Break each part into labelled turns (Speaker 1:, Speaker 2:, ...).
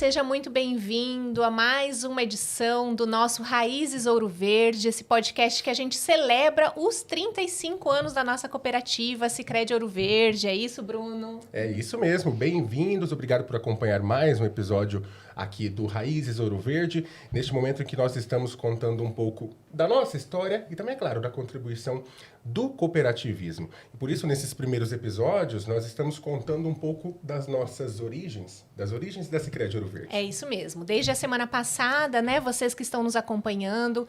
Speaker 1: seja muito bem-vindo a mais uma edição do nosso Raízes Ouro Verde, esse podcast que a gente celebra os 35 anos da nossa cooperativa Sicredi Ouro Verde. É isso, Bruno?
Speaker 2: É isso mesmo. Bem-vindos. Obrigado por acompanhar mais um episódio aqui do Raízes Ouro Verde, neste momento em que nós estamos contando um pouco da nossa história e também, é claro, da contribuição do cooperativismo. E por isso, nesses primeiros episódios, nós estamos contando um pouco das nossas origens, das origens da Sicredi Ouro Verde.
Speaker 1: É isso mesmo. Desde a semana passada, né, vocês que estão nos acompanhando,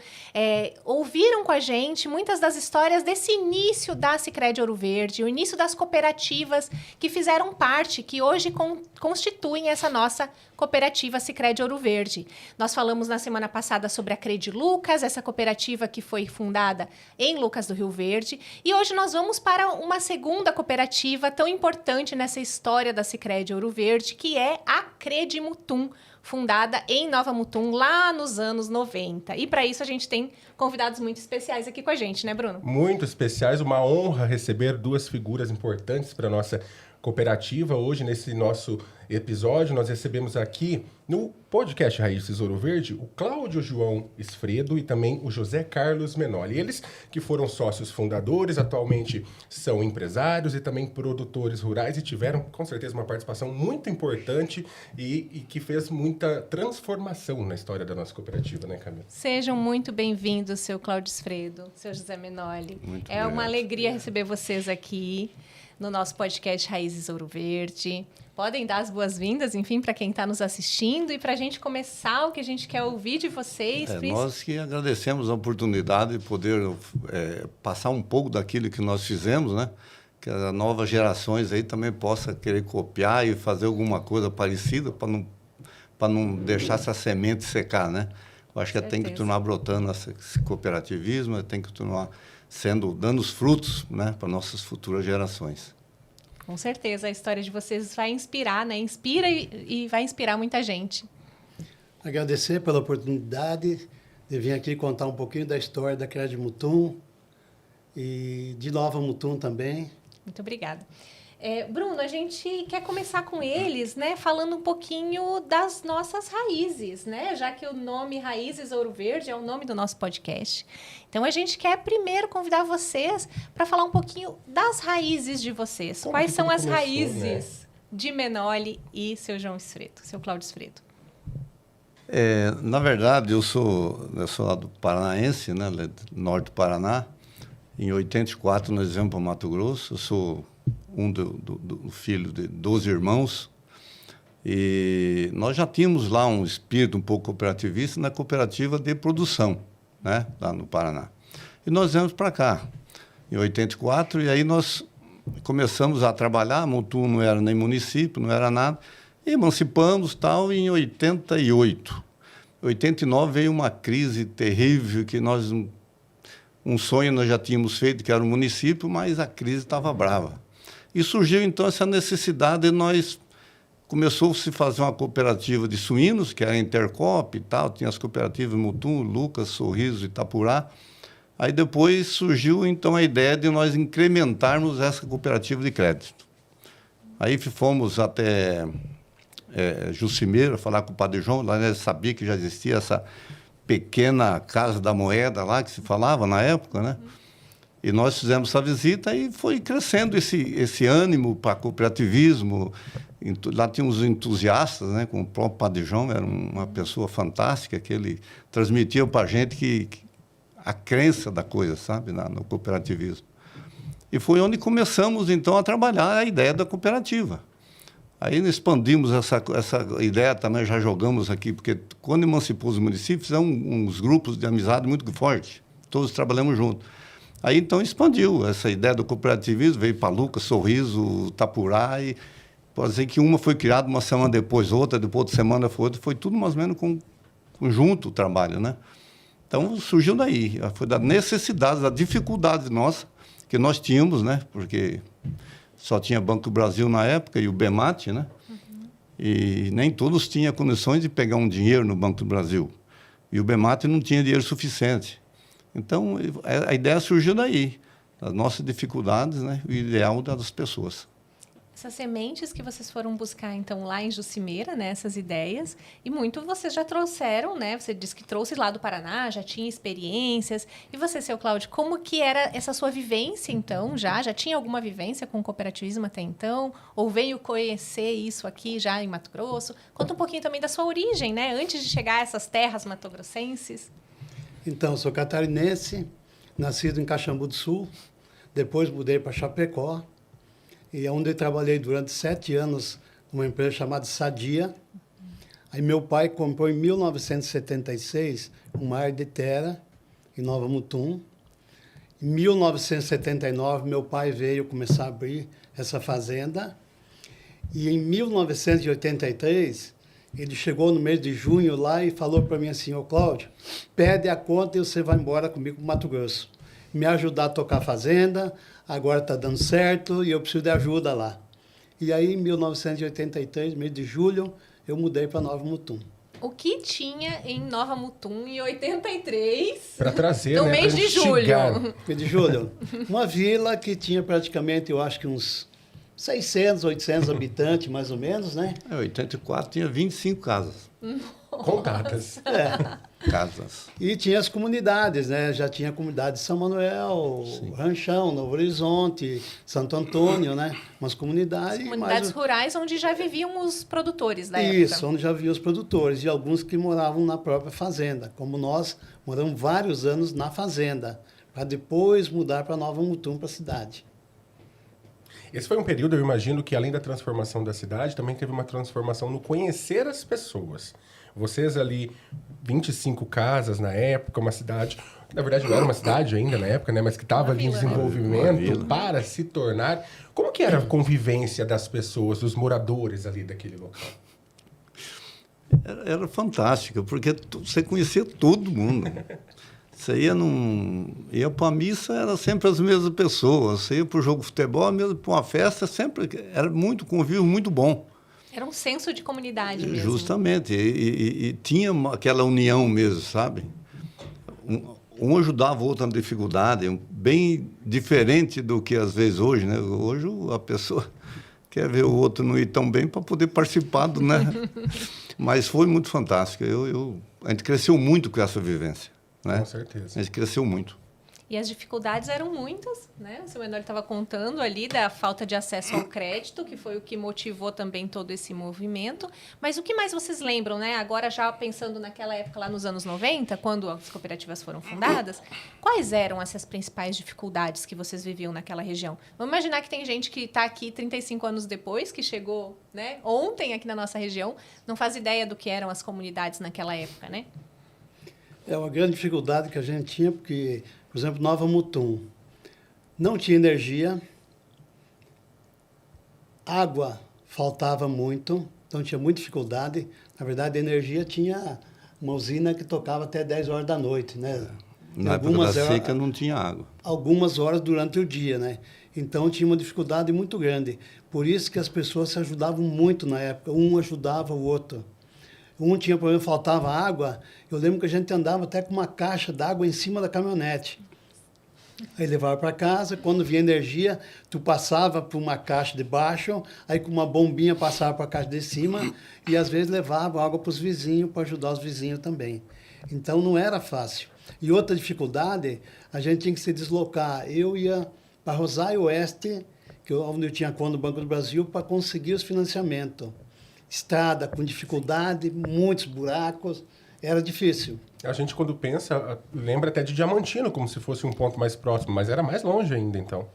Speaker 1: ouviram com a gente muitas das histórias desse início da Sicredi Ouro Verde, o início das cooperativas que fizeram parte, que hoje constituem essa nossa cooperativa Sicredi Ouro Verde. Nós falamos na semana passada sobre a Credi Lucas, essa cooperativa que foi fundada em Lucas do Rio Verde, e hoje nós vamos para uma segunda cooperativa tão importante nessa história da Sicredi Ouro Verde, que é a Credi Mutum, fundada em Nova Mutum lá nos anos 90. E para isso a gente tem convidados muito especiais aqui com a gente, né, Bruno?
Speaker 2: Muito especiais, uma honra receber duas figuras importantes para a nossa cooperativa. Hoje, nesse nosso episódio, nós recebemos aqui no podcast Raízes Ouro Verde o Cláudio João Esfredo e também o José Carlos Menoli. Eles que foram sócios fundadores, atualmente são empresários e também produtores rurais e tiveram, com certeza, uma participação muito importante e que fez muita transformação na história da nossa cooperativa, né, Camila?
Speaker 1: Sejam muito bem-vindos, seu Cláudio Esfredo, seu José Menoli.
Speaker 3: Muito
Speaker 1: obrigado. Uma alegria receber vocês aqui no nosso podcast Raízes Ouro Verde. Podem dar as boas-vindas, enfim, para quem está nos assistindo e para a gente começar o que a gente quer ouvir de vocês.
Speaker 3: Nós que agradecemos a oportunidade de poder passar um pouco daquilo que nós fizemos, né? Que as novas gerações aí também possam querer copiar e fazer alguma coisa parecida para não deixar essa semente secar, né? Eu acho que tem que continuar brotando esse cooperativismo, tem que continuar dando os frutos, né, para nossas futuras gerações.
Speaker 1: Com certeza, a história de vocês vai inspirar, né? Inspira e vai inspirar muita gente.
Speaker 4: Agradecer pela oportunidade de vir aqui contar um pouquinho da história da Credi Mutum e de Nova Mutum também.
Speaker 1: Muito obrigada. Bruno, a gente quer começar com eles, né, falando um pouquinho das nossas raízes, né? Já que o nome Raízes Ouro Verde é o nome do nosso podcast. Então, a gente quer primeiro convidar vocês para falar um pouquinho das raízes de vocês.
Speaker 2: Como
Speaker 1: Quais são as
Speaker 2: começou,
Speaker 1: raízes,
Speaker 2: né,
Speaker 1: de Menoli e seu João Esfredo, seu Cláudio Esfredo?
Speaker 3: Na verdade, eu sou lá do Paranaense, né, do norte do Paraná. Em 84, nós viemos para Mato Grosso. Eu sou do filho de 12 irmãos, e nós já tínhamos lá um espírito um pouco cooperativista na cooperativa de produção, né, lá no Paraná. E nós viemos para cá, em 84, e aí nós começamos a trabalhar. Mutum não era nem município, não era nada, e emancipamos tal, e em 88. Em 89 veio uma crise terrível, que nós, um sonho nós já tínhamos feito, que era o município, mas a crise estava brava. E surgiu, então, essa necessidade, e começou a se fazer uma cooperativa de suínos, que era a Intercop e tal, tinha as cooperativas Mutum, Lucas, Sorriso, Itapurá. Aí depois surgiu, então, a ideia de nós incrementarmos essa cooperativa de crédito. Aí fomos até Jucimeira, falar com o Padre João, lá ele sabia que já existia essa pequena Casa da Moeda lá, que se falava na época, né? E nós fizemos essa visita e foi crescendo esse ânimo para cooperativismo. Lá tinha uns entusiastas, né, com o próprio Padre João, era uma pessoa fantástica, que ele transmitia para a gente que a crença da coisa, sabe, no cooperativismo. E foi onde começamos, então, a trabalhar a ideia da cooperativa. Aí expandimos essa ideia também, já jogamos aqui, porque quando emancipou os municípios, são uns grupos de amizade muito fortes, todos trabalhamos juntos. Aí, então, expandiu essa ideia do cooperativismo, veio para Lucas, Sorriso, Itapurá, e pode dizer que uma foi criada uma semana depois outra semana foi outra, foi tudo mais ou menos conjunto o trabalho, né? Então, surgiu daí, foi da necessidade, da dificuldade nossa, que nós tínhamos, né? Porque só tinha Banco do Brasil na época e o BEMAT, né? Uhum. E nem todos tinham condições de pegar um dinheiro no Banco do Brasil. E o BEMAT não tinha dinheiro suficiente. Então, a ideia surgiu daí, das nossas dificuldades, né, o ideal das pessoas.
Speaker 1: Essas sementes que vocês foram buscar, então, lá em Juscimeira, né? Essas ideias. E muito vocês já trouxeram, né? Você disse que trouxe lá do Paraná, já tinha experiências. E você, seu Cláudio, como que era essa sua vivência, então, já? Já tinha alguma vivência com o cooperativismo até então? Ou veio conhecer isso aqui já em Mato Grosso? Conta um pouquinho também da sua origem, né? Antes de chegar a essas terras matogrossenses.
Speaker 4: Então, sou catarinense, nascido em Caxambu do Sul. Depois mudei para Chapecó. E é onde eu trabalhei durante 7 anos numa empresa chamada Sadia. Aí meu pai comprou em 1976 uma área de terra em Nova Mutum. Em 1979, meu pai veio começar a abrir essa fazenda. E em 1983, ele chegou no mês de junho lá e falou para mim assim: ô Cláudio, pede a conta e você vai embora comigo para Mato Grosso. Me ajudar a tocar a fazenda, agora está dando certo e eu preciso de ajuda lá. E aí, em 1983, mês de julho, eu mudei para Nova Mutum.
Speaker 1: O que tinha em Nova Mutum em 83?
Speaker 2: Para trazer,
Speaker 1: no
Speaker 2: né?
Speaker 1: mês de julho.
Speaker 4: Mês de julho. Uma vila que tinha praticamente, eu acho que uns 600, 800 habitantes, mais ou menos, né?
Speaker 3: Em 84 tinha 25 casas.
Speaker 2: Contadas.
Speaker 3: Casas.
Speaker 4: E tinha as comunidades, né? Já tinha a comunidade de São Manuel, Ranchão, Novo Horizonte, Santo Antônio, né? Umas comunidades.
Speaker 1: Comunidades rurais onde já viviam os produtores da época.
Speaker 4: Isso, onde já havia os produtores e alguns que moravam na própria fazenda. Como nós, moramos vários anos na fazenda, para depois mudar para Nova Mutum, para a cidade.
Speaker 2: Esse foi um período, eu imagino, que além da transformação da cidade, também teve uma transformação no conhecer as pessoas. Vocês ali, 25 casas na época, uma cidade, que na verdade não era uma cidade ainda na época, né? Mas que estava ali em desenvolvimento para se tornar. Como que era a convivência das pessoas, dos moradores ali daquele local?
Speaker 3: Era fantástica, porque você conhecia todo mundo. Você ia para a missa, era sempre as mesmas pessoas. Você ia para o jogo de futebol, mesmo para uma festa, sempre era muito convívio, muito bom.
Speaker 1: Era um senso de comunidade mesmo.
Speaker 3: Justamente. E tinha aquela união mesmo, sabe? Um ajudava o outro na dificuldade, bem diferente do que às vezes hoje, né? Hoje a pessoa quer ver o outro não ir tão bem para poder participar, né? Mas foi muito fantástico. A gente cresceu muito com essa vivência. Né?
Speaker 2: Com certeza.
Speaker 3: A gente cresceu muito.
Speaker 1: E as dificuldades eram muitas, né? O seu Menor estava contando ali da falta de acesso ao crédito, que foi o que motivou também todo esse movimento. Mas o que mais vocês lembram, né? Agora já pensando naquela época lá nos anos 90, quando as cooperativas foram fundadas, quais eram essas principais dificuldades que vocês viviam naquela região? Vamos imaginar que tem gente que está aqui 35 anos depois, que chegou, né, ontem aqui na nossa região, não faz ideia do que eram as comunidades naquela época, né?
Speaker 4: É uma grande dificuldade que a gente tinha, porque, por exemplo, Nova Mutum não tinha energia, água faltava muito, então tinha muita dificuldade. Na verdade, a energia tinha uma usina que tocava até 10 horas da noite, né?
Speaker 3: Na época da seca não tinha água.
Speaker 4: Algumas horas durante o dia, né? Então tinha uma dificuldade muito grande. Por isso que as pessoas se ajudavam muito na época, um ajudava o outro. Um tinha problema, faltava água. Eu lembro que a gente andava até com uma caixa d'água em cima da caminhonete. Aí levava para casa, quando vinha energia, tu passava por uma caixa de baixo, aí com uma bombinha passava para a caixa de cima, e às vezes levava água para os vizinhos, para ajudar os vizinhos também. Então não era fácil. E outra dificuldade, a gente tinha que se deslocar. Eu ia para Rosário Oeste, onde eu tinha conta no Banco do Brasil, para conseguir os financiamentos. Estrada com dificuldade, muitos buracos, era difícil.
Speaker 2: A gente, quando pensa, lembra até de Diamantino, como se fosse um ponto mais próximo, mas era mais longe ainda, então.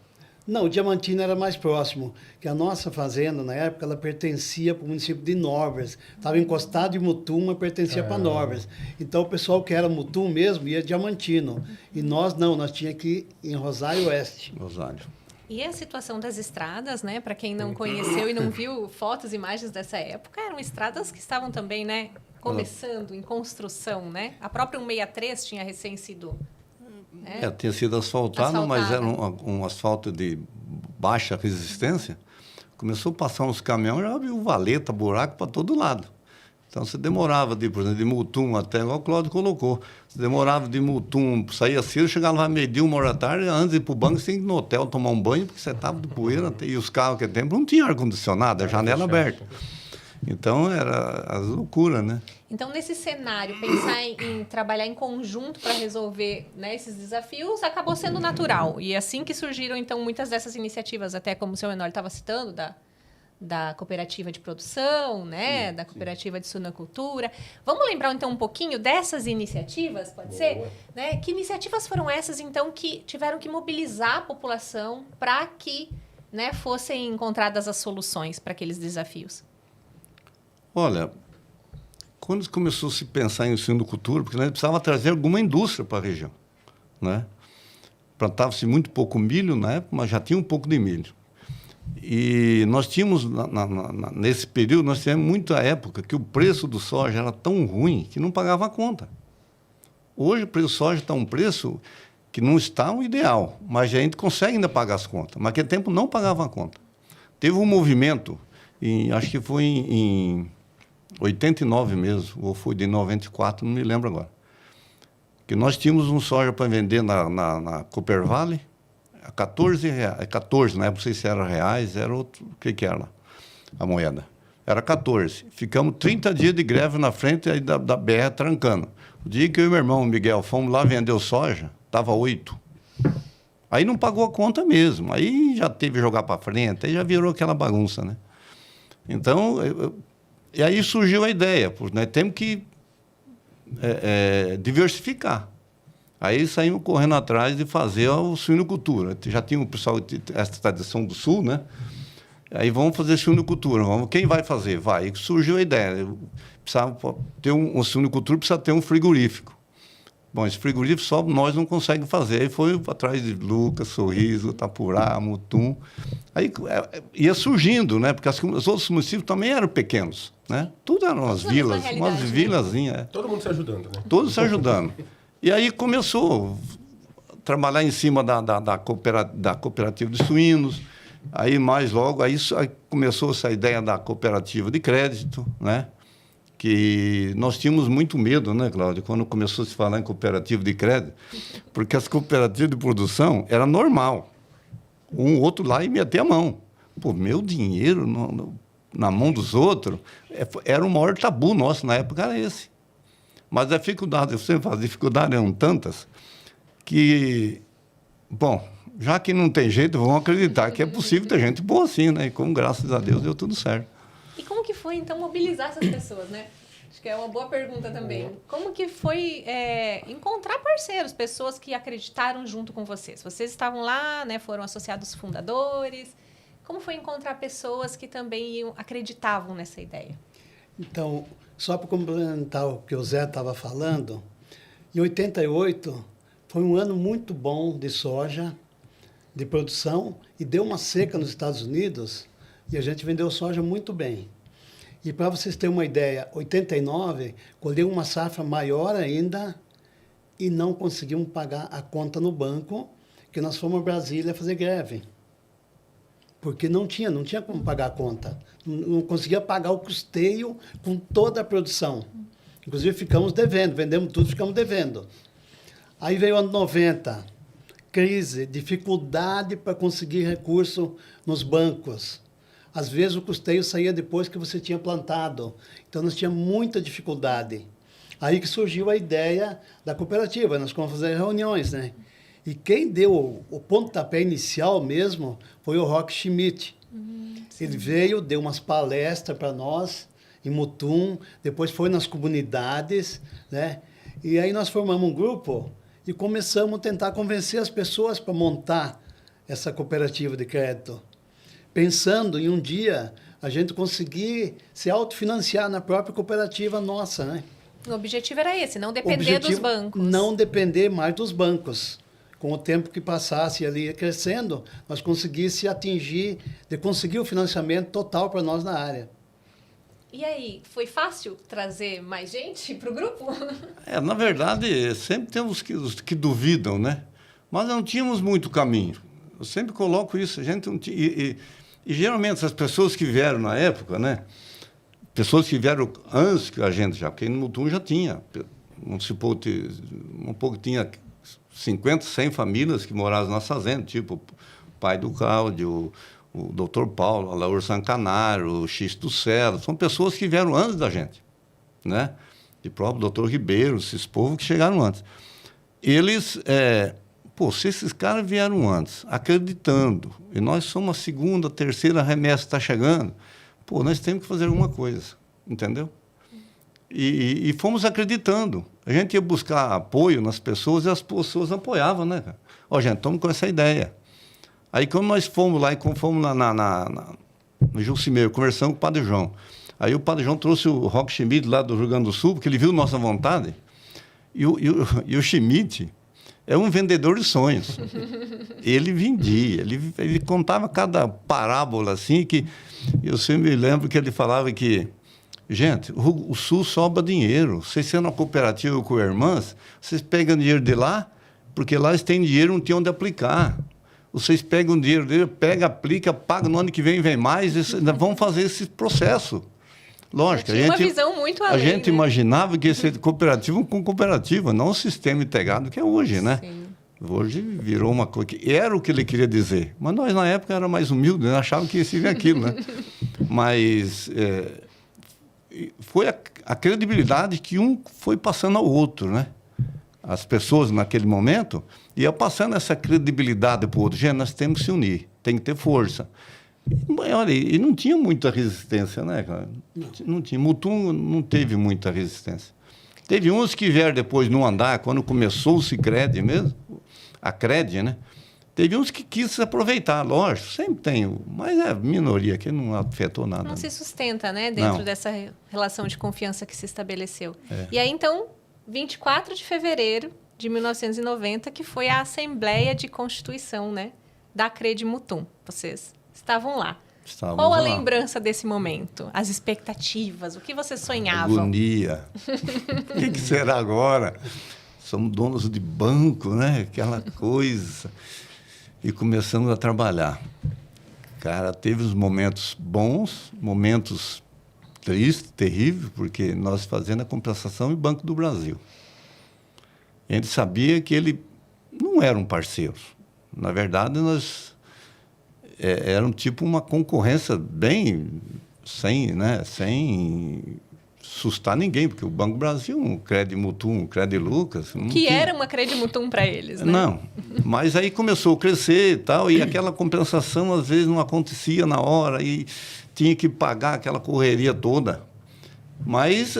Speaker 4: Não, o Diamantino era mais próximo, que a nossa fazenda, na época, ela pertencia para o município de Norberts. Estava encostado em Mutum, mas pertencia para Norberts. Então, o pessoal que era Mutum mesmo ia Diamantino. E nós não, nós tínhamos que ir em Rosário Oeste.
Speaker 3: Rosário.
Speaker 1: E a situação das estradas, né? Para quem não conheceu e não viu fotos, imagens dessa época, eram estradas que estavam também, né? Começando, em construção, né? A própria 163 tinha recém sido...
Speaker 3: tinha sido asfaltado, mas era um asfalto de baixa resistência. Começou a passar uns caminhões, já viu valeta, buraco para todo lado. Então, você demorava, por exemplo, de Mutum até, igual o Cláudio colocou, você demorava de Mutum, saía cedo, chegava lá meio-dia, 1 hora da tarde, antes de ir para o banco, você tinha que ir no hotel tomar um banho, porque você estava de poeira, e os carros que tempo não tinham ar-condicionado, a janela aberta. Então, era as loucuras, né?
Speaker 1: Então, nesse cenário, pensar em trabalhar em conjunto para resolver, né, esses desafios acabou sendo natural. E assim que surgiram, então, muitas dessas iniciativas, até como o seu Enólio estava citando, da cooperativa de produção, né, da cooperativa de suinocultura. Vamos lembrar, então, um pouquinho dessas iniciativas, pode ser? Né? Que iniciativas foram essas, então, que tiveram que mobilizar a população para que, né, fossem encontradas as soluções para aqueles desafios?
Speaker 3: Olha, quando começou a se pensar em suinocultura, porque nós precisava trazer alguma indústria para a região, né? Plantava-se muito pouco milho na época, mas já tinha um pouco de milho. E nós tínhamos, nesse período, nós tivemos muita época que o preço do soja era tão ruim que não pagava a conta. Hoje o preço do soja está um preço que não está o ideal, mas a gente consegue ainda pagar as contas. Mas naquele tempo não pagava a conta. Teve um movimento, acho que foi em 89 mesmo, ou foi de 94, não me lembro agora, que nós tínhamos um soja para vender na Cooper Valley, a 14 reais, 14, né? Não sei se era reais, era outro, o que era a moeda. Era 14. Ficamos 30 dias de greve na frente aí da BR trancando. O dia que eu e meu irmão, Miguel, fomos lá vender o soja, estava 8. Aí não pagou a conta mesmo. Aí já teve que jogar para frente, aí já virou aquela bagunça, né? Então, e aí surgiu a ideia, porque nós temos que diversificar. Aí saímos correndo atrás de fazer a suinocultura. Já tinha o pessoal essa tradição do Sul, né? Aí vamos fazer suinocultura. Quem vai fazer? Vai. E surgiu a ideia. Precisava ter uma suinocultura, precisa ter um frigorífico. Bom, esse frigorífico só nós não conseguimos fazer. Aí foi atrás de Lucas, Sorriso, Tapurá, Mutum. Aí ia surgindo, né? Porque os outros municípios também eram pequenos, né? Tudo eram umas vilas, umas vilazinhas.
Speaker 2: Né? Todo mundo se ajudando, né?
Speaker 3: Todos se ajudando. E aí começou a trabalhar em cima da cooperativa de suínos. Aí, mais logo, aí começou essa ideia da cooperativa de crédito, né? Que nós tínhamos muito medo, né, Cláudio, quando começou a se falar em cooperativa de crédito, porque as cooperativas de produção era normal. Um outro lá e meter a mão. Pô, meu dinheiro na mão dos outros era o maior tabu nosso na época, era esse. Mas a dificuldade, eu sempre falo, as dificuldades eram tantas que, bom, já que não tem jeito, vamos acreditar que é possível ter gente boa assim, né? E como, graças a Deus, deu tudo certo.
Speaker 1: E como que foi, então, mobilizar essas pessoas, né? Acho que é uma boa pergunta também. Como que foi encontrar parceiros, pessoas que acreditaram junto com vocês? Vocês estavam lá, né? Foram associados fundadores. Como foi encontrar pessoas que também acreditavam nessa ideia?
Speaker 4: Então, só para complementar o que o Zé estava falando, em 88 foi um ano muito bom de soja, de produção, e deu uma seca nos Estados Unidos e a gente vendeu soja muito bem. E para vocês terem uma ideia, 89 colheu uma safra maior ainda e não conseguimos pagar a conta no banco, que nós fomos a Brasília fazer greve. Porque não tinha como pagar a conta. Não conseguia pagar o custeio com toda a produção. Inclusive, ficamos devendo, vendemos tudo, ficamos devendo. Aí veio o ano 90, crise, dificuldade para conseguir recurso nos bancos. Às vezes, o custeio saía depois que você tinha plantado. Então, nós tínhamos muita dificuldade. Aí que surgiu a ideia da cooperativa. Nós fomos fazer reuniões, né? E quem deu o pontapé inicial mesmo foi o Roque Schmidt. Ele veio, deu umas palestras para nós em Mutum, depois foi nas comunidades, né? E aí nós formamos um grupo e começamos a tentar convencer as pessoas para montar essa cooperativa de crédito, pensando em um dia a gente conseguir se autofinanciar na própria cooperativa nossa, né?
Speaker 1: O objetivo era esse, não depender dos bancos.
Speaker 4: Não depender mais dos bancos. Com o tempo que passasse ali crescendo, nós conseguir o financiamento total para nós na área.
Speaker 1: E aí, foi fácil trazer mais gente para o grupo?
Speaker 3: Na verdade, sempre tem os que duvidam, né? Mas não tínhamos muito caminho. Eu sempre coloco isso. A gente não tinha, e geralmente, essas pessoas que vieram na época, né? pessoas que vieram antes que a gente já, porque no Mutum já tinha, um pouco tinha 50, 100 famílias que moravam nas fazendas, tipo o pai do Cláudio, o doutor Paulo, a Laura Sancanaro, o X do Celo, são pessoas que vieram antes da gente, né? E próprio doutor Ribeiro, esses povos que chegaram antes. Eles, se esses caras vieram antes, acreditando, e nós somos a segunda, terceira remessa que está chegando, nós temos que fazer alguma coisa, entendeu? E fomos acreditando. A gente ia buscar apoio nas pessoas e as pessoas apoiavam, né, cara? Gente, estamos com essa ideia. Aí, quando nós fomos lá, no Jucimeiro, conversamos com o Padre João. Aí o Padre João trouxe o Roque Schmidt lá do Rio Grande do Sul, porque ele viu nossa vontade. E o Schmidt é um vendedor de sonhos. Ele vendia, ele contava cada parábola assim, que eu sempre me lembro que ele falava que, gente, o Sul sobra dinheiro. Vocês sendo uma cooperativa com irmãs, vocês pegam dinheiro de lá, porque lá eles têm dinheiro, não tem onde aplicar. Vocês pegam dinheiro dele, pega, aplica, paga, no ano que vem mais, ainda vão fazer esse processo. Lógico,
Speaker 1: uma visão muito além,
Speaker 3: a gente
Speaker 1: né?
Speaker 3: imaginava que ia ser cooperativa com cooperativa, não o sistema integrado que é hoje, né?
Speaker 1: Sim.
Speaker 3: Hoje virou uma coisa que era o que ele queria dizer. Mas nós, na época, era mais humildes, né? Achavam que ia ser aquilo, né? Mas foi a credibilidade que um foi passando ao outro, né? As pessoas, naquele momento, iam passando essa credibilidade para o outro. Gente, nós temos que se unir, tem que ter força. Olha, e não tinha muita resistência, né, cara? Não tinha. Mutum não teve muita resistência. Teve uns que vieram depois no andar, quando começou o Sicredi mesmo, a Credi, né? Teve uns que quis se aproveitar, lógico, sempre tem, mas é minoria, que não afetou nada.
Speaker 1: Não se sustenta, né, dentro dessa relação de confiança que se estabeleceu. E aí, então, 24 de fevereiro de 1990, que foi a Assembleia de Constituição, né, da Credi Mutum. Vocês estavam lá. Qual a lembrança desse momento? As expectativas? O que vocês sonhavam?
Speaker 3: Agonia. O que será agora? Somos donos de banco, né? Aquela coisa. E começamos a trabalhar. Cara, teve os momentos bons, momentos tristes, terríveis, porque nós fazendo a compensação em Banco do Brasil. A gente sabia que ele não era um parceiro. Na verdade, nós... era um tipo uma concorrência bem sem assustar ninguém, porque o Banco Brasil, um Credi Mutum, um Credi Lucas...
Speaker 1: Era uma Credi Mutum para eles, né?
Speaker 3: Não, mas aí começou a crescer e tal, e aquela compensação às vezes não acontecia na hora, e tinha que pagar aquela correria toda. Mas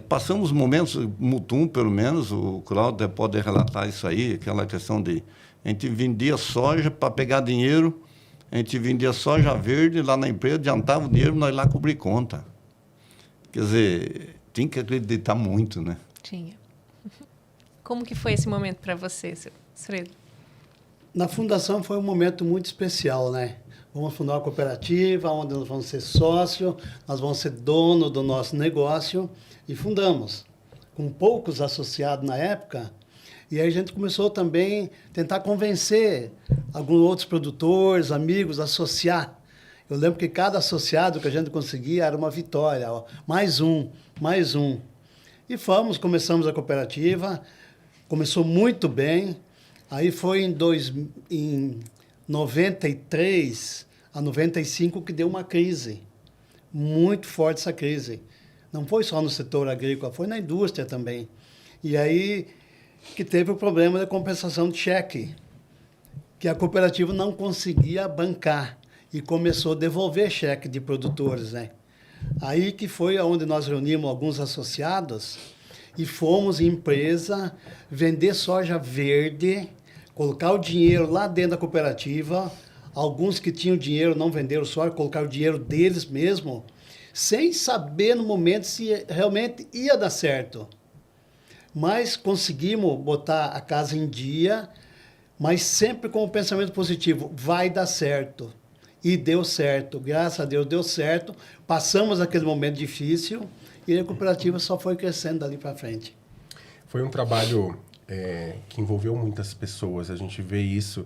Speaker 3: passamos momentos, Mutum pelo menos, o Cláudio pode relatar isso aí, aquela questão de... A gente vendia soja para pegar dinheiro. A gente vendia soja verde lá na empresa, adiantava o dinheiro, nós lá cobrir conta. Quer dizer, tinha que acreditar muito, né?
Speaker 1: Tinha. Como que foi esse momento para você, Fredo?
Speaker 4: Na fundação foi um momento muito especial, né? Vamos fundar uma cooperativa, onde nós vamos ser sócio, nós vamos ser dono do nosso negócio, e fundamos. Com poucos associados na época, e aí a gente começou também a tentar convencer alguns outros produtores, amigos, a associar. Eu lembro que cada associado que a gente conseguia era uma vitória. Ó, mais um. E começamos a cooperativa, começou muito bem. Aí foi em 93 a 95 que deu uma crise. Muito forte essa crise. Não foi só no setor agrícola, foi na indústria também. E aí... que teve o problema da compensação de cheque, que a cooperativa não conseguia bancar e começou a devolver cheque de produtores, né? Aí que foi onde nós reunimos alguns associados e fomos em empresa vender soja verde, colocar o dinheiro lá dentro da cooperativa, alguns que tinham dinheiro não venderam soja, colocaram o dinheiro deles mesmo, sem saber no momento se realmente ia dar certo. Mas conseguimos botar a casa em dia, mas sempre com o pensamento positivo, vai dar certo. E deu certo, graças a Deus deu certo, passamos aquele momento difícil e a cooperativa só foi crescendo dali para frente.
Speaker 2: Foi um trabalho que envolveu muitas pessoas, a gente vê isso.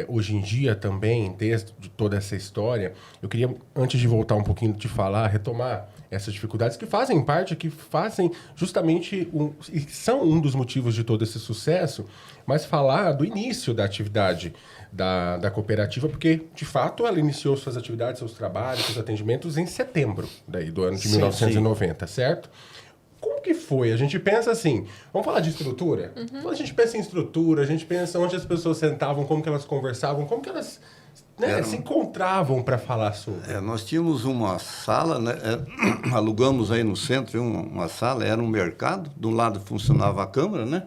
Speaker 2: hoje em dia também, desde de toda essa história, eu queria, antes de voltar um pouquinho de falar, retomar essas dificuldades que fazem parte, que fazem justamente, e são um dos motivos de todo esse sucesso, mas falar do início da atividade da cooperativa, porque, de fato, ela iniciou suas atividades, seus trabalhos, seus atendimentos em setembro do ano de 1990, certo? Como que foi? A gente pensa assim, vamos falar de estrutura? Quando a gente pensa em estrutura, a gente pensa onde as pessoas sentavam, como que elas conversavam, como que elas se encontravam para falar sobre.
Speaker 3: Nós tínhamos uma sala, né? Alugamos aí no centro uma sala, era um mercado, de um lado funcionava a Câmara, né?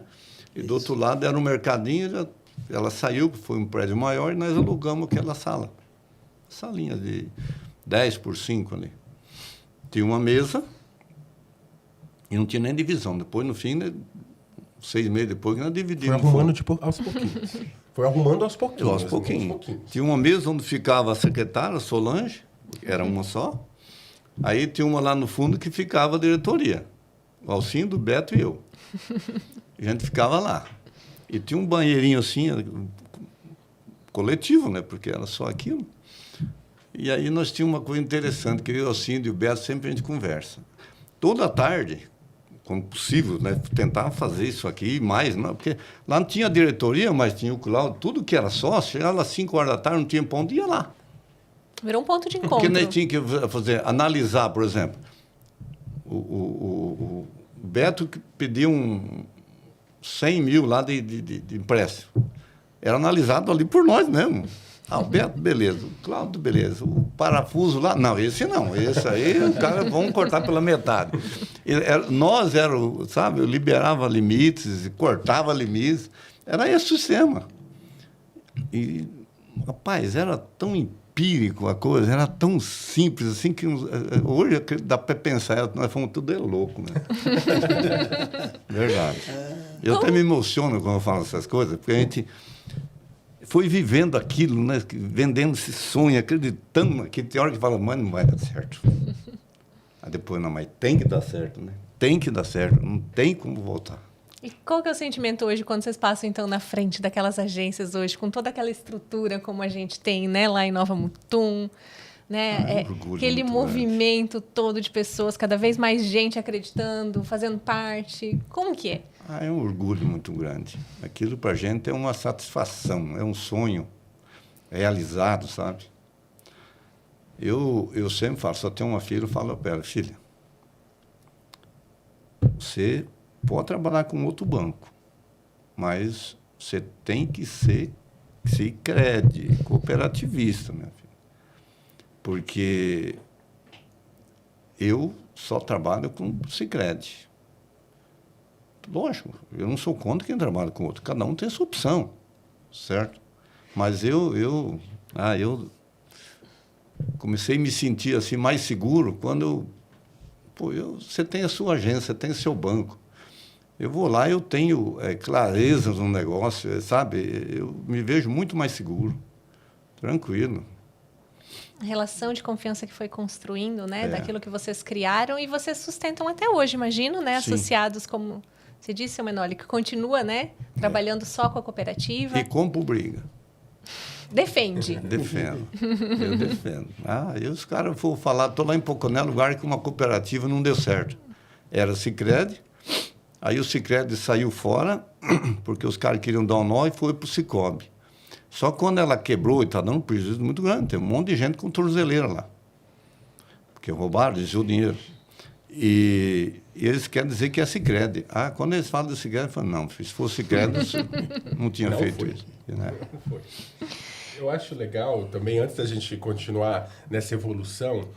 Speaker 3: E do outro lado era um mercadinho, ela saiu, foi um prédio maior, e nós alugamos aquela sala. Salinha de 10 por 5 ali. Tinha uma mesa e não tinha nem divisão. Depois, no fim, né, 6 meses depois, nós dividimos.
Speaker 2: Foi arrumando aos pouquinhos. Foi arrumando aos pouquinhos.
Speaker 3: Aos pouquinhos. Tinha uma mesa onde ficava a secretária, Solange, era uma só. Aí tinha uma lá no fundo que ficava a diretoria. O Alcindo, o Beto e eu. A gente ficava lá. E tinha um banheirinho assim, coletivo, né? Porque era só aquilo. E aí nós tínhamos uma coisa interessante, que eu, o Alcindo e o Beto, sempre a gente conversa. Toda tarde, como possível, né? Tentar fazer isso aqui e mais, né? Porque lá não tinha diretoria, mas tinha o Cláudio, tudo que era sócio, chegava às 5 horas da tarde, não tinha ponto, ia lá.
Speaker 1: Virou um ponto de encontro.
Speaker 3: Porque nós tínhamos que fazer, analisar, por exemplo, o Beto que pediu 100 mil lá de empréstimo. Era analisado ali por nós mesmo. O Beto, beleza. O Cláudio, beleza. O parafuso lá, não, esse não. Esse aí, o cara, vamos cortar pela metade. Nós sabe, eu liberava limites, cortava limites. Era esse o sistema. E, rapaz, era tão empírico a coisa, era tão simples, assim, que hoje dá para pensar, nós fomos tudo louco, né? Verdade. Eu até me emociono quando eu falo essas coisas, porque a gente foi vivendo aquilo, né? Vendendo esse sonho, acreditando que tem hora que fala, mas não vai dar certo. Aí depois, não, mas tem que dar certo, né? Tem que dar certo, não tem como voltar.
Speaker 1: E qual que é o sentimento hoje quando vocês passam, então, na frente daquelas agências hoje, com toda aquela estrutura como a gente tem, né, lá em Nova Mutum, né? Aquele movimento todo de pessoas, cada vez mais gente acreditando, fazendo parte. Como que é?
Speaker 3: É um orgulho muito grande. Aquilo para a gente é uma satisfação, é um sonho realizado, sabe? Eu sempre falo, só tenho uma filha, eu falo para ela, filha, você pode trabalhar com outro banco, mas você tem que ser Sicredi, cooperativista, minha filha. Porque eu só trabalho com Sicredi. Lógico, eu não sou contra quem trabalha com outro. Cada um tem sua opção, certo? Mas eu comecei a me sentir assim mais seguro quando você tem a sua agência, você tem o seu banco. Eu vou lá, eu tenho clareza no negócio, sabe? Eu me vejo muito mais seguro, tranquilo.
Speaker 1: A relação de confiança que foi construindo, né? Daquilo que vocês criaram e vocês sustentam até hoje, imagino, né?
Speaker 3: Sim.
Speaker 1: Associados, como você disse, seu Menoli, que continua, né? Trabalhando só com a cooperativa.
Speaker 3: E compro briga.
Speaker 1: Defende.
Speaker 3: Defendo. Eu defendo. E os caras foram falar, estou lá em Poconé, lugar que uma cooperativa não deu certo. Era Sicredi. Aí o Sicredi saiu fora, porque os caras queriam dar um nó e foi para o Cicobi. Só que quando ela quebrou e está dando um prejuízo muito grande, tem um monte de gente com tornozeleira lá. Porque roubaram, desviou o dinheiro. E eles querem dizer que é Sicredi. Quando eles falam de Sicredi, eu falo, não, se fosse Sicredi, não tinha feito isso. Né?
Speaker 2: Não foi. Eu acho legal também, antes da gente continuar nessa evolução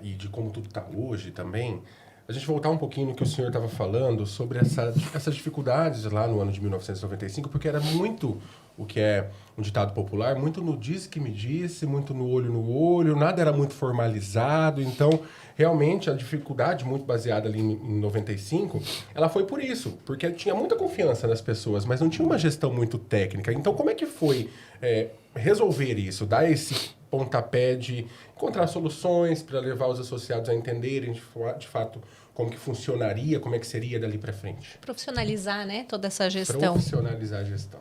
Speaker 2: e de como tudo está hoje também, a gente voltar um pouquinho no que o senhor estava falando sobre essas dificuldades lá no ano de 1995, porque era muito o que é um ditado popular, muito no disse que me disse, muito no olho, nada era muito formalizado, então realmente a dificuldade muito baseada ali em 95, ela foi por isso, porque tinha muita confiança nas pessoas, mas não tinha uma gestão muito técnica. Então como é que foi resolver isso, dar esse pontapé de encontrar soluções para levar os associados a entenderem de fato como que funcionaria, como é que seria dali para frente?
Speaker 1: Profissionalizar, né? Toda essa gestão.
Speaker 2: Profissionalizar a gestão.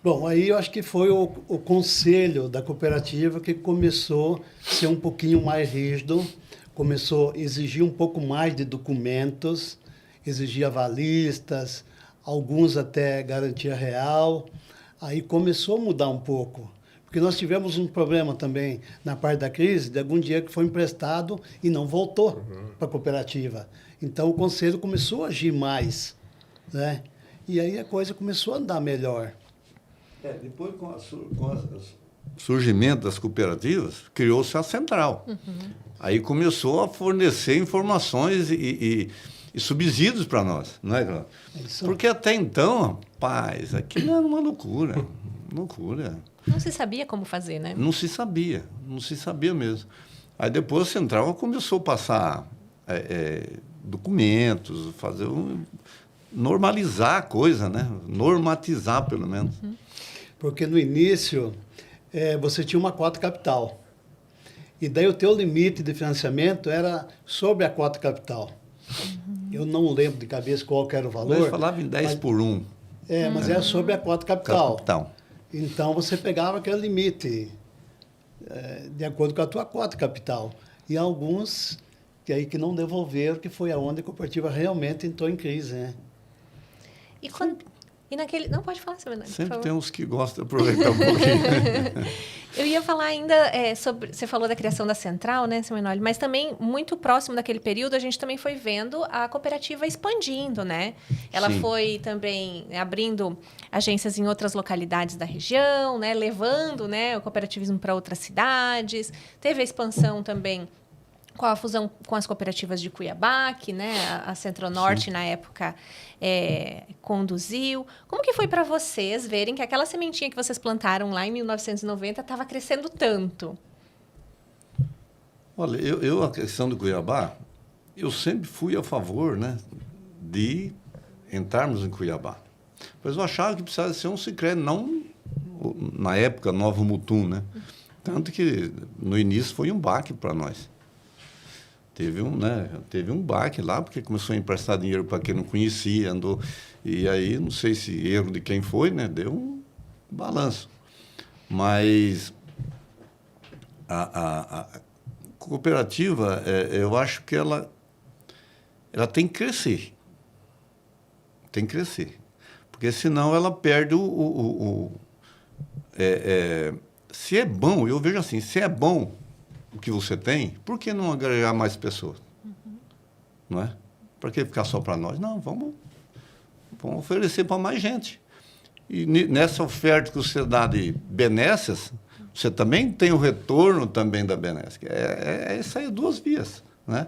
Speaker 4: Bom, aí eu acho que foi o conselho da cooperativa que começou a ser um pouquinho mais rígido, começou a exigir um pouco mais de documentos, exigia avalistas, alguns até garantia real. Aí começou a mudar um pouco, porque nós tivemos um problema também na parte da crise, de algum dinheiro que foi emprestado e não voltou para a cooperativa. Então o conselho começou a agir mais, né? E aí a coisa começou a andar melhor.
Speaker 3: Depois, com o surgimento das cooperativas, criou-se a central. Aí começou a fornecer informações e subsídios para nós, não é, Cláudio? Porque até então, rapaz, aquilo era uma loucura. Loucura.
Speaker 1: Não se sabia como fazer, né?
Speaker 3: Não se sabia mesmo. Aí depois a central começou a passar documentos, normalizar a coisa, né? Normatizar, pelo menos.
Speaker 4: Porque no início você tinha uma cota capital. E daí o teu limite de financiamento era sobre a cota capital. Eu não lembro de cabeça qual que era o valor.
Speaker 3: Nós falava em 10 por 1.
Speaker 4: Mas era sobre a cota capital.
Speaker 3: Capital.
Speaker 4: Então você pegava aquele limite de acordo com a tua cota capital. E alguns que não devolveram, que foi aonde a cooperativa realmente entrou em crise, né?
Speaker 1: E naquele... Não, pode falar, seu Menoli,
Speaker 3: Sempre tem uns que gostam de aproveitar um pouquinho.
Speaker 1: Eu ia falar ainda sobre... Você falou da criação da central, né, seu Menoli? Mas também, muito próximo daquele período, a gente também foi vendo a cooperativa expandindo, né? Ela
Speaker 3: Sim.
Speaker 1: foi também abrindo agências em outras localidades da região, né? Levando, né, o cooperativismo para outras cidades. Teve a expansão também com a fusão com as cooperativas de Cuiabá, que, né, a Centro-Norte, na época, conduziu. Como que foi para vocês verem que aquela sementinha que vocês plantaram lá em 1990 estava crescendo tanto?
Speaker 3: Olha, eu a questão do Cuiabá, eu sempre fui a favor, né, de entrarmos em Cuiabá. Mas eu achava que precisava ser um Sicredi, não, na época, Nova Mutum, né? Tanto que, no início, foi um baque para nós. Teve um baque lá, porque começou a emprestar dinheiro para quem não conhecia, andou... E aí, não sei se erro de quem foi, né? Deu um balanço. Mas a cooperativa, eu acho que ela tem que crescer. Tem que crescer. Porque senão ela perde se é bom, eu vejo assim, se é bom o que você tem, por que não agregar mais pessoas? Não é? Para que ficar só para nós? Não, vamos oferecer para mais gente. E nessa oferta que você dá de benécias, você também tem o retorno também da benéfica. Isso aí, 2 vias, né?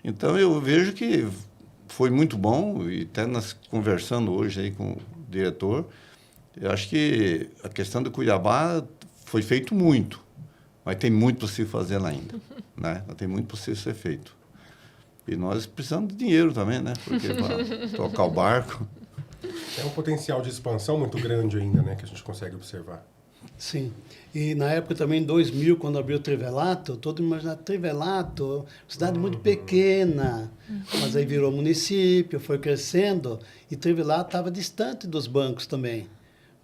Speaker 3: Então, eu vejo que foi muito bom, e até nós conversando hoje aí com o diretor, eu acho que a questão do Cuiabá foi feito muito, mas tem muito para se fazer lá ainda, né? Tem muito para ser feito. E nós precisamos de dinheiro também, né? Porque para tocar o barco...
Speaker 2: É um potencial de expansão muito grande ainda, né? Que a gente consegue observar.
Speaker 4: Sim. E na época também, em 2000, quando abriu o Trivelato, todo mundo imaginava Trivelato, cidade muito pequena, mas aí virou município, foi crescendo, e Trivelato estava distante dos bancos também.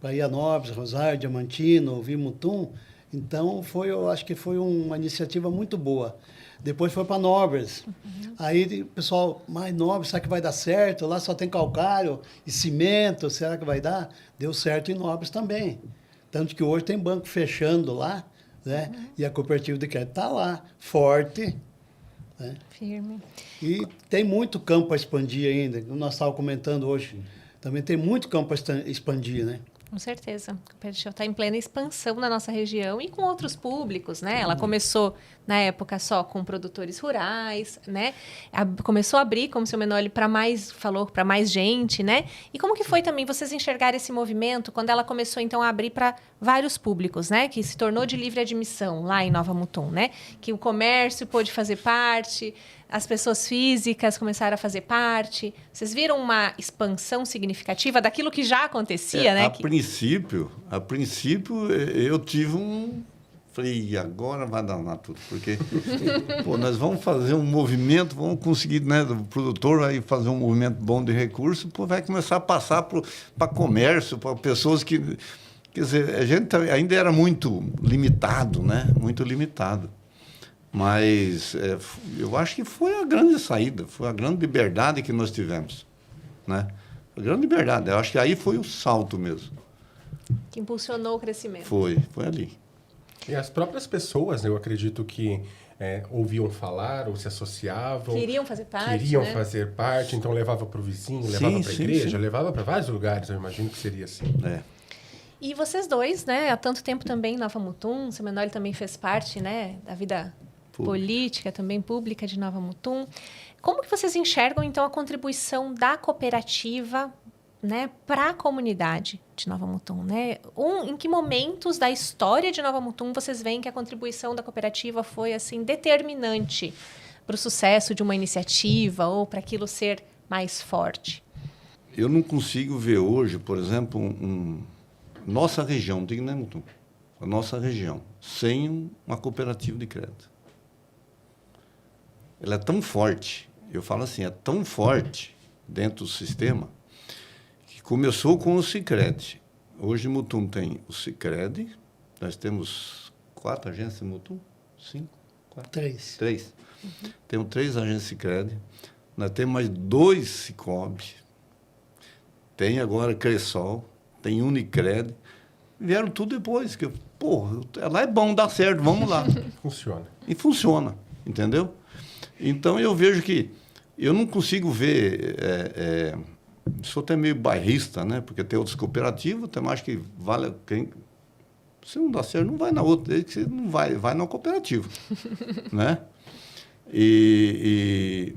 Speaker 4: Bahia Nobres, Rosário, Diamantino, Vimutum. Então, eu acho que foi uma iniciativa muito boa. Depois foi para Nobres. Aí o pessoal, mas Nobres, será que vai dar certo? Lá só tem calcário e cimento, será que vai dar? Deu certo em Nobres também. Tanto que hoje tem banco fechando lá, né? E a cooperativa de crédito está lá, forte. Né?
Speaker 1: Firme.
Speaker 4: E tem muito campo para expandir ainda. Como nós estávamos comentando hoje, também tem muito campo para expandir, né?
Speaker 1: Com certeza. A cooperativa está em plena expansão na nossa região e com outros públicos, né? Ela começou, na época, só com produtores rurais, né? Começou a abrir, como o seu Menoli falou, para mais gente, né? E como que foi também vocês enxergarem esse movimento quando ela começou, então, a abrir para vários públicos, né? Que se tornou de livre admissão lá em Nova Mutum, né? Que o comércio pôde fazer parte, as pessoas físicas começaram a fazer parte. Vocês viram uma expansão significativa daquilo que já acontecia, né?
Speaker 3: A princípio, eu tive falei, agora vai danar tudo, porque nós vamos fazer um movimento, vamos conseguir, né, o produtor vai fazer um movimento bom de recurso, vai começar a passar para comércio, para pessoas que Quer dizer, a gente ainda era muito limitado, né? Muito limitado. Mas eu acho que foi a grande saída, foi a grande liberdade que nós tivemos, né? A grande liberdade. Eu acho que aí foi o salto mesmo.
Speaker 1: Que impulsionou o crescimento.
Speaker 3: Foi ali.
Speaker 2: E as próprias pessoas, eu acredito que ouviam falar ou se associavam.
Speaker 1: Queriam fazer parte,
Speaker 2: Queriam
Speaker 1: né?
Speaker 2: fazer parte, então levava para o vizinho,
Speaker 3: Sim,
Speaker 2: levava para a
Speaker 3: sim,
Speaker 2: igreja,
Speaker 3: sim.
Speaker 2: levava para vários lugares, eu imagino que seria assim.
Speaker 1: E vocês dois, né, há tanto tempo também em Nova Mutum, o seu Menor também fez parte, né, da vida política, também pública de Nova Mutum. Como que vocês enxergam, então, a contribuição da cooperativa, né, para a comunidade de Nova Mutum, né? Em que momentos da história de Nova Mutum vocês veem que a contribuição da cooperativa foi, assim, determinante para o sucesso de uma iniciativa ou para aquilo ser mais forte?
Speaker 3: Eu não consigo ver hoje, por exemplo, nossa região, digo, né, Mutum? A nossa região, sem uma cooperativa de crédito. Ela é tão forte, eu falo assim, é tão forte dentro do sistema, que começou com o Sicredi. Hoje, Mutum tem o Sicredi, nós temos 4 agências Mutum? 5? 4? 3. Temos 3 agências Sicredi, nós temos mais 2 Sicobi, tem agora Cressol, tem Unicred, vieram tudo depois, que, lá é bom, dá certo, vamos lá.
Speaker 2: Funciona.
Speaker 3: E funciona, entendeu? Então, eu vejo que eu não consigo ver... sou até meio bairrista, né? Porque tem outras cooperativas, tem mais que vale... Se não dá certo, não vai na outra, desde que você não vai na cooperativa, né? E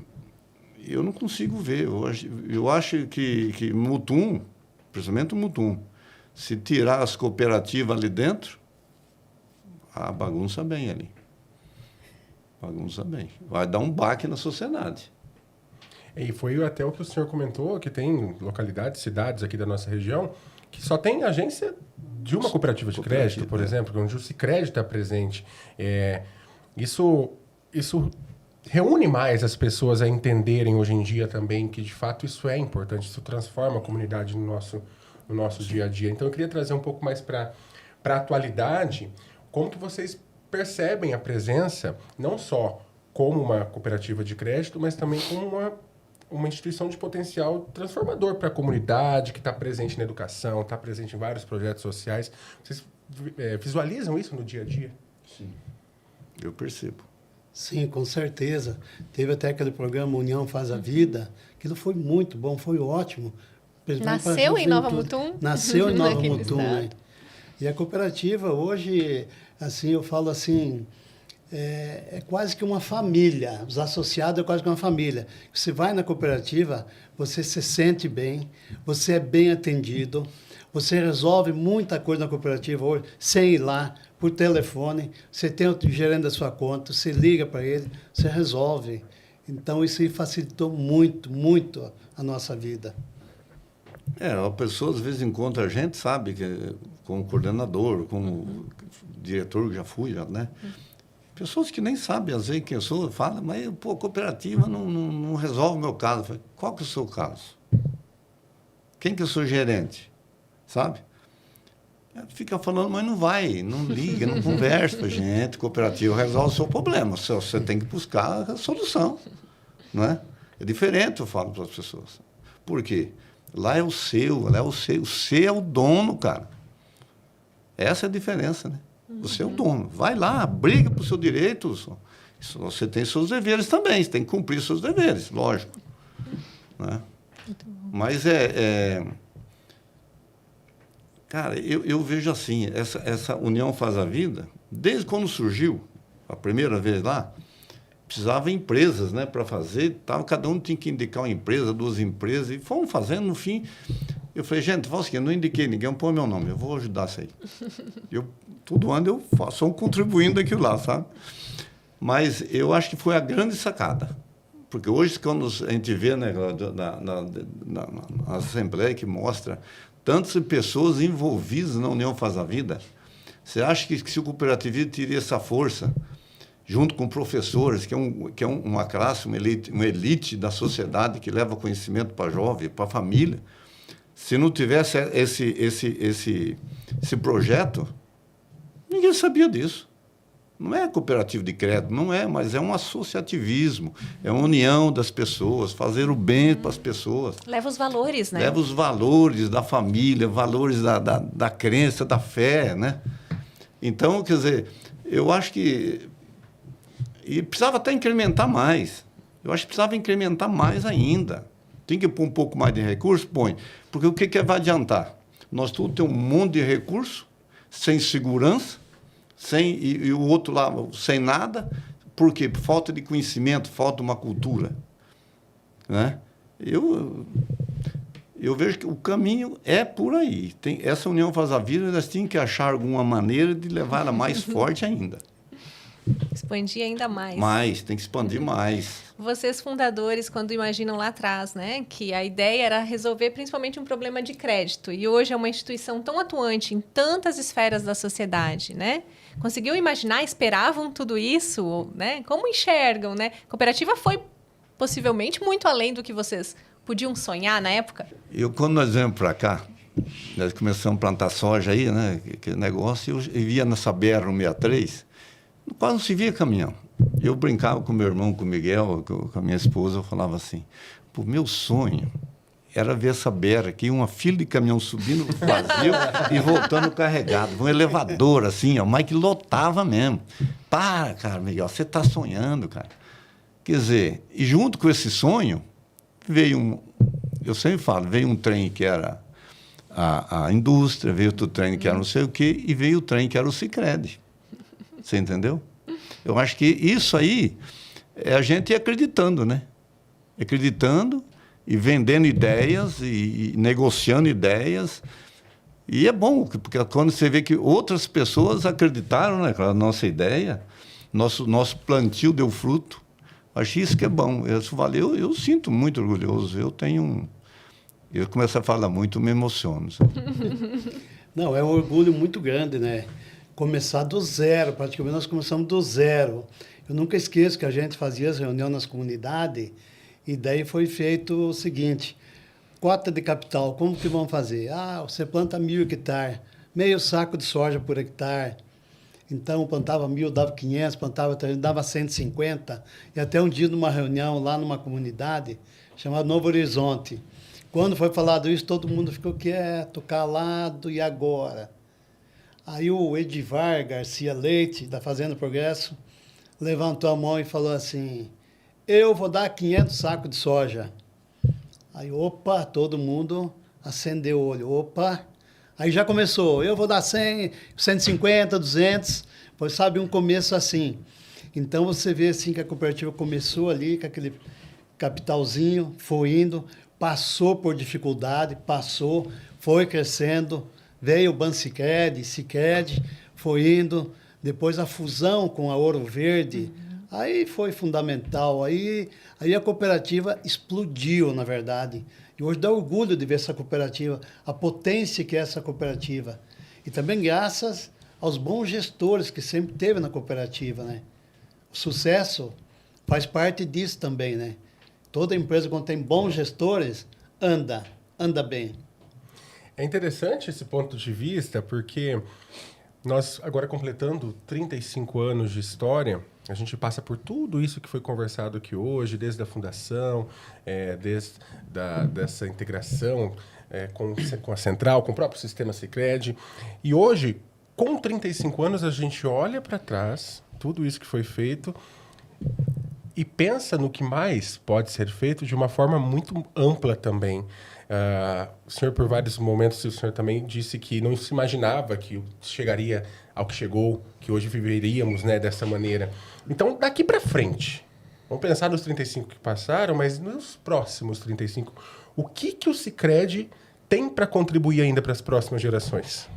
Speaker 3: eu não consigo ver. Eu acho que Mutum, principalmente o Mutum, se tirar as cooperativas ali dentro, bagunça bem ali. Bagunça bem. Vai dar um baque na sociedade.
Speaker 2: E foi até o que o senhor comentou, que tem localidades, cidades aqui da nossa região, que só tem agência de uma cooperativa de crédito, por exemplo, onde o Sicredi está presente. Isso reúne mais as pessoas a entenderem hoje em dia também que, de fato, isso é importante, isso transforma a comunidade no nosso dia a dia. Então, eu queria trazer um pouco mais para a atualidade, como que vocês percebem a presença, não só como uma cooperativa de crédito, mas também como uma instituição de potencial transformador para a comunidade, que está presente na educação, está presente em vários projetos sociais. Vocês visualizam isso no dia a dia?
Speaker 3: Sim, eu percebo.
Speaker 4: Sim, com certeza. Teve até aquele programa União Faz a Vida, aquilo foi muito bom, foi ótimo.
Speaker 1: Nasceu em Nova Mutum?
Speaker 4: Nasceu em Nova Mutum, né? E a cooperativa hoje, assim, eu falo assim, é quase que uma família. Os associados é quase que uma família. Você vai na cooperativa, você se sente bem, você é bem atendido, você resolve muita coisa na cooperativa hoje, sem ir lá, por telefone. Você tem o gerente da sua conta, você liga para ele, você resolve. Então, isso aí facilitou muito, muito a nossa vida.
Speaker 3: A pessoa às vezes encontra a gente, sabe, como coordenador, como diretor, já fui, né? Pessoas que nem sabem, às vezes, quem eu sou, falam, mas, a cooperativa não resolve o meu caso. Eu falei, qual que é o seu caso? Quem que é o seu gerente? Sabe? Fica falando, mas não vai, não liga, não conversa com a gente. Cooperativa resolve o seu problema. Você tem que buscar a solução, não é? É diferente, eu falo para as pessoas. Por quê? Lá é o seu, você é o dono, cara. Essa é a diferença, né? Você é o dono. Vai lá, briga por seu direito. Você tem seus deveres também, você tem que cumprir seus deveres, lógico. Né? Mas cara, eu vejo assim, essa União Faz a Vida, desde quando surgiu, a primeira vez lá, precisava empresas, né, para fazer, cada um tinha que indicar uma empresa, 2 empresas, e fomos fazendo, no fim, eu falei, gente, fala o seguinte, eu não indiquei ninguém, põe meu nome, eu vou ajudar isso aí. Todo ano eu faço um contribuindo daquilo lá, sabe? Mas eu acho que foi a grande sacada, porque hoje, quando a gente vê, né, na Assembleia, que mostra tantas pessoas envolvidas na União Faz a Vida, você acha que se o cooperativismo teria essa força, junto com professores, que é uma classe, uma elite da sociedade que leva conhecimento para jovem, para a família, Se não tivesse esse projeto, ninguém sabia disso. Não é cooperativa de crédito, não é, mas é um associativismo, é uma união das pessoas, fazer o bem para as pessoas.
Speaker 1: Leva os valores, né?
Speaker 3: Leva os valores da família, valores da crença, da fé, né? Então, quer dizer, eu acho que... E precisava até incrementar mais. Eu acho que precisava incrementar mais ainda. Tem que pôr um pouco mais de recurso? Põe. Porque o que vai adiantar? Nós tudo temos um monte de recurso, sem segurança, e o outro lá sem nada. Por quê? Por falta de conhecimento, falta de uma cultura. Né? Eu vejo que o caminho é por aí. Essa união faz a vida, elas tinham que achar alguma maneira de levar ela mais forte ainda.
Speaker 1: Expandir ainda mais.
Speaker 3: Mais, tem que expandir mais.
Speaker 1: Vocês, fundadores, quando imaginam lá atrás, né, que a ideia era resolver principalmente um problema de crédito, e hoje é uma instituição tão atuante em tantas esferas da sociedade, né? Conseguiu imaginar, esperavam tudo isso, né? Como enxergam, né? A cooperativa foi possivelmente muito além do que vocês podiam sonhar na época?
Speaker 3: Quando nós viemos para cá, nós começamos a plantar soja aí, né? Que negócio, eu via nessa BR-163, quase não se via caminhão. Eu brincava com meu irmão, com o Miguel, com a minha esposa, eu falava assim, pô, meu sonho era ver essa BR aqui, uma fila de caminhão subindo vazio e voltando carregado, um elevador assim, ó, mas que lotava mesmo. Para, cara, Miguel, você está sonhando, cara. Quer dizer, e junto com esse sonho, veio eu sempre falo, veio um trem que era a indústria, veio outro trem que era não sei o quê, e veio o trem que era o Sicredi. Você entendeu? Eu acho que isso aí é a gente acreditando, né? Acreditando e vendendo ideias e negociando ideias. E é bom, porque quando você vê que outras pessoas acreditaram naquela nossa ideia, nosso plantio deu fruto, acho isso que é bom. Isso valeu, eu sinto muito orgulhoso. Eu começo a falar muito, me emociono.
Speaker 4: Não, é um orgulho muito grande, né? Começar do zero, praticamente nós começamos do zero. Eu nunca esqueço que a gente fazia as reuniões nas comunidades e daí foi feito o seguinte, cota de capital, como que vão fazer? Você planta 1.000 hectares, meio saco de soja por hectare. Então, plantava 1.000, dava 500, plantava 300, dava 150. E até um dia, numa reunião lá numa comunidade chamada Novo Horizonte, quando foi falado isso, todo mundo ficou quieto, calado, e agora? Aí o Edivar Garcia Leite, da Fazenda Progresso, levantou a mão e falou assim, eu vou dar 500 sacos de soja. Aí, opa, todo mundo acendeu o olho, opa. Aí já começou, eu vou dar 100, 150, 200, pois sabe, um começo assim. Então você vê assim que a cooperativa começou ali com aquele capitalzinho, foi indo, passou por dificuldade, foi crescendo, veio o Bansicredi, Sicredi, foi indo, depois a fusão com a Ouro Verde, aí foi fundamental, aí a cooperativa explodiu, na verdade. E hoje dá orgulho de ver essa cooperativa, a potência que é essa cooperativa. E também graças aos bons gestores que sempre teve na cooperativa, né? O sucesso faz parte disso também, né? Toda empresa, quando tem bons gestores, anda bem.
Speaker 2: É interessante esse ponto de vista, porque nós, agora completando 35 anos de história, a gente passa por tudo isso que foi conversado aqui hoje, desde a fundação, dessa integração com a central, com o próprio sistema Sicredi. E hoje, com 35 anos, a gente olha para trás, tudo isso que foi feito, e pensa no que mais pode ser feito de uma forma muito ampla também. O senhor, por vários momentos, o senhor também disse que não se imaginava que chegaria ao que chegou, que hoje viveríamos, né, dessa maneira. Então, daqui para frente, vamos pensar nos 35 que passaram, mas nos próximos 35, o que o Sicredi tem para contribuir ainda para as próximas gerações?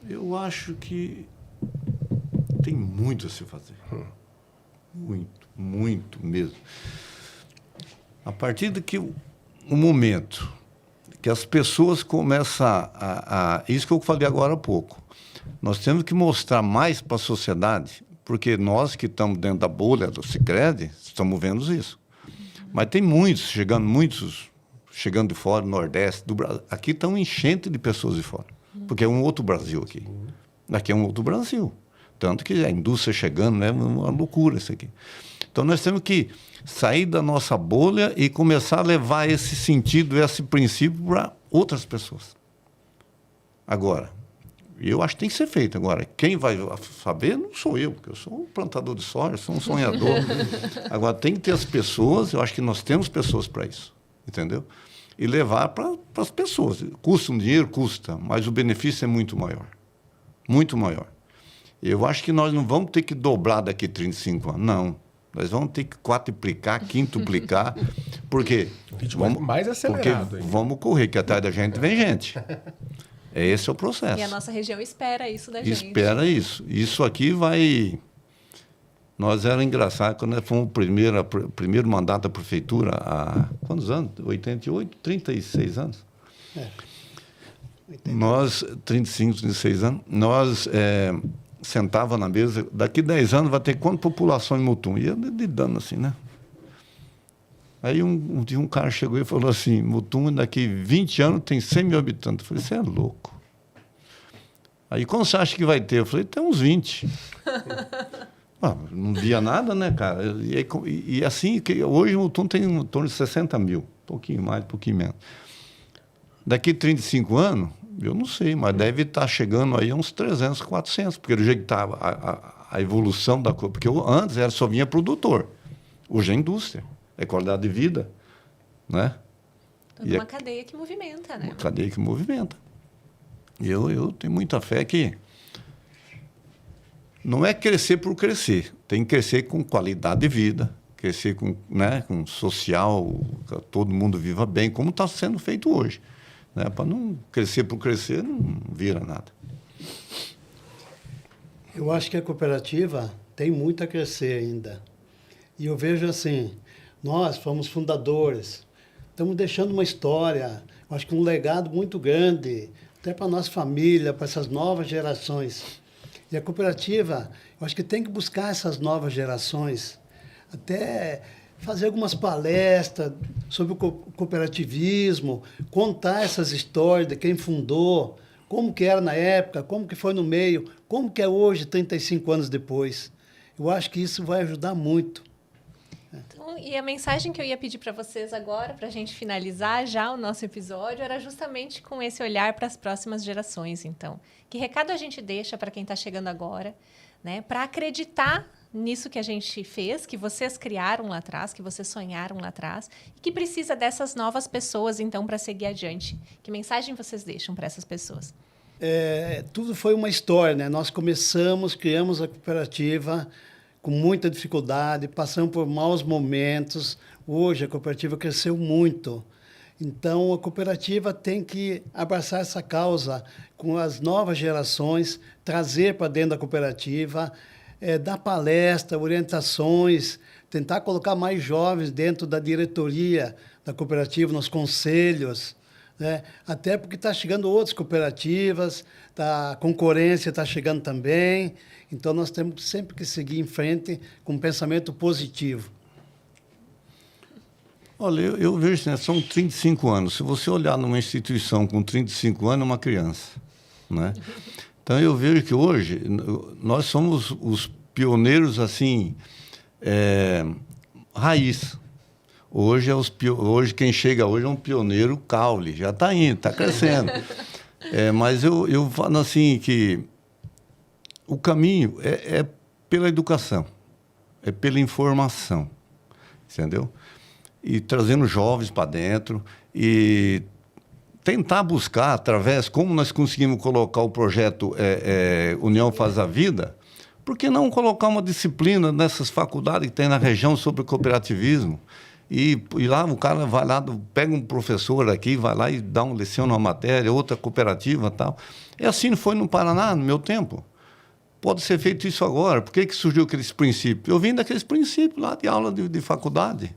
Speaker 3: Eu acho que tem muito a se fazer. Muito, muito mesmo. A partir do que o momento que as pessoas começam isso que eu falei agora há pouco, nós temos que mostrar mais para a sociedade, porque nós que estamos dentro da bolha do Sicredi, estamos vendo isso. Mas tem muitos chegando de fora, Nordeste, do Brasil. Aqui estão enchente de pessoas de fora, porque é um outro Brasil aqui. Aqui é um outro Brasil. Tanto que a indústria chegando, né, é uma loucura isso aqui. Então, nós temos que sair da nossa bolha e começar a levar esse sentido, esse princípio para outras pessoas. Agora, eu acho que tem que ser feito. Agora, quem vai saber não sou eu, porque eu sou um plantador de soja, sou um sonhador. Agora, tem que ter as pessoas, eu acho que nós temos pessoas para isso, entendeu? E levar para as pessoas. Custa um dinheiro? Custa, mas o benefício é muito maior. Muito maior. Eu acho que nós não vamos ter que dobrar daqui a 35 anos, não. Nós vamos ter que quadruplicar, quintuplicar, porque
Speaker 2: Vamos mais acelerado.
Speaker 3: porque vamos correr, que atrás da gente vem gente. Esse é o processo.
Speaker 1: E a nossa região espera isso da gente.
Speaker 3: Espera isso. Isso aqui vai... Nós era engraçado, quando nós fomos o primeiro mandato da prefeitura, há quantos anos? 88, 36 anos. Nós, 35, 36 anos, nós sentava na mesa, daqui 10 anos vai ter quanta população em Mutum? Ia lidando assim, né? Aí um dia um cara chegou e falou assim, Mutum daqui 20 anos tem 100 mil habitantes. Eu falei, você é louco. Aí quando você acha que vai ter? Eu falei, tem uns 20. Não via nada, né, cara? E assim, que hoje Mutum tem em torno de 60 mil. Um pouquinho mais, um pouquinho menos. Daqui 35 anos, eu não sei, mas deve estar chegando aí a uns 300, 400, porque do jeito que está a evolução da coisa, porque antes só vinha produtor, hoje é indústria, é qualidade de vida, né?
Speaker 1: Toda uma cadeia que movimenta, né?
Speaker 3: Uma cadeia que movimenta. E eu tenho muita fé que não é crescer por crescer, tem que crescer com qualidade de vida, crescer com, né, com social, que todo mundo viva bem, como está sendo feito hoje. Né? Para não crescer por crescer, não vira nada.
Speaker 4: Eu acho que a cooperativa tem muito a crescer ainda. E eu vejo assim, nós fomos fundadores, estamos deixando uma história, eu acho que um legado muito grande, até para a nossa família, para essas novas gerações. E a cooperativa, eu acho que tem que buscar essas novas gerações, até fazer algumas palestras sobre o cooperativismo, contar essas histórias de quem fundou, como que era na época, como que foi no meio, como que é hoje, 35 anos depois. Eu acho que isso vai ajudar muito.
Speaker 1: Então, e a mensagem que eu ia pedir para vocês agora, para a gente finalizar já o nosso episódio, era justamente com esse olhar para as próximas gerações. Então, que recado a gente deixa para quem está chegando agora, né, para acreditar nisso que a gente fez, que vocês criaram lá atrás, que vocês sonharam lá atrás, e que precisa dessas novas pessoas, então, para seguir adiante. Que mensagem vocês deixam para essas pessoas?
Speaker 4: Tudo foi uma história, né? Nós criamos a cooperativa com muita dificuldade, passamos por maus momentos. Hoje a cooperativa cresceu muito. Então, a cooperativa tem que abraçar essa causa com as novas gerações, trazer para dentro da cooperativa, dar palestra, orientações, tentar colocar mais jovens dentro da diretoria da cooperativa, nos conselhos, né? Até porque está chegando outras cooperativas, a concorrência está chegando também, então nós temos sempre que seguir em frente com um pensamento positivo.
Speaker 3: Olha, eu vejo, né, são 35 anos. Se você olhar numa instituição com 35 anos, é uma criança, né? Então, eu vejo que hoje nós somos os pioneiros, assim, raiz. Hoje quem chega hoje é um pioneiro caule, já está indo, está crescendo. Mas eu falo assim que o caminho é pela educação, é pela informação, entendeu? E trazendo jovens para dentro e tentar buscar, através, como nós conseguimos colocar o projeto União Faz a Vida, por que não colocar uma disciplina nessas faculdades que tem na região sobre cooperativismo? E lá o cara vai lá, pega um professor aqui, vai lá e dá leciona uma matéria, outra cooperativa e tal. E assim foi no Paraná, no meu tempo. Pode ser feito isso agora. Por que surgiu aqueles princípios? Eu vim daqueles princípios lá de aula de faculdade.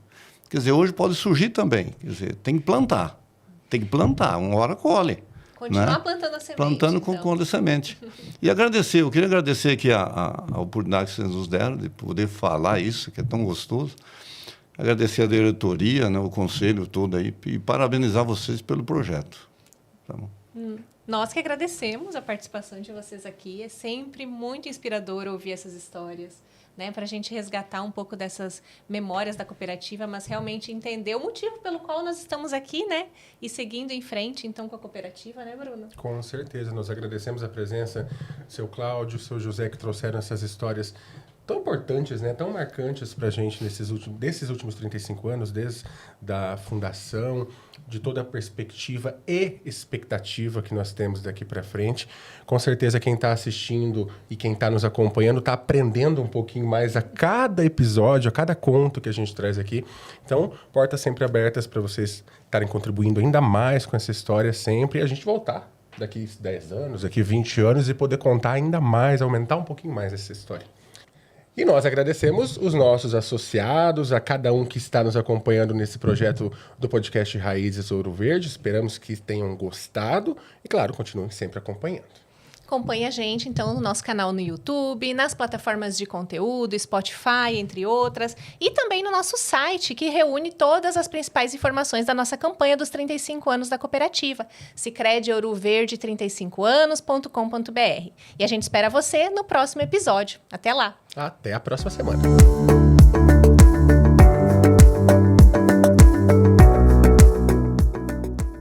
Speaker 3: Quer dizer, hoje pode surgir também. Quer dizer, tem que plantar. Tem que plantar, uma hora colhe.
Speaker 1: Continuar, né? Plantando a semente.
Speaker 3: Plantando
Speaker 1: então.
Speaker 3: com a semente. E agradecer, eu queria agradecer aqui a oportunidade que vocês nos deram de poder falar isso, que é tão gostoso. agradecer a diretoria, né, o conselho todo aí, e parabenizar vocês pelo projeto. Tá bom?
Speaker 1: Nós que agradecemos a participação de vocês aqui. É sempre muito inspirador ouvir essas histórias, né? Para a gente resgatar um pouco dessas memórias da cooperativa, mas realmente entender o motivo pelo qual nós estamos aqui, né? E seguindo em frente, então, com a cooperativa, né, Bruno?
Speaker 2: Com certeza. Nós agradecemos a presença do seu Cláudio, do seu José, que trouxeram essas histórias tão importantes, né, tão marcantes para a gente desses últimos 35 anos, desde a fundação, de toda a perspectiva e expectativa que nós temos daqui para frente. Com certeza quem está assistindo e quem está nos acompanhando está aprendendo um pouquinho mais a cada episódio, a cada conto que a gente traz aqui. Então, portas sempre abertas para vocês estarem contribuindo ainda mais com essa história sempre e a gente voltar daqui 10 anos, daqui 20 anos e poder contar ainda mais, aumentar um pouquinho mais essa história. E nós agradecemos os nossos associados, a cada um que está nos acompanhando nesse projeto do podcast Raízes Ouro Verde. Esperamos que tenham gostado e, claro, continuem sempre acompanhando.
Speaker 1: Acompanhe a gente, então, no nosso canal no YouTube, nas plataformas de conteúdo, Spotify, entre outras, e também no nosso site, que reúne todas as principais informações da nossa campanha dos 35 anos da cooperativa, sicredi-ouro-verde35anos.com.br. E a gente espera você no próximo episódio. Até lá!
Speaker 2: Até a próxima semana!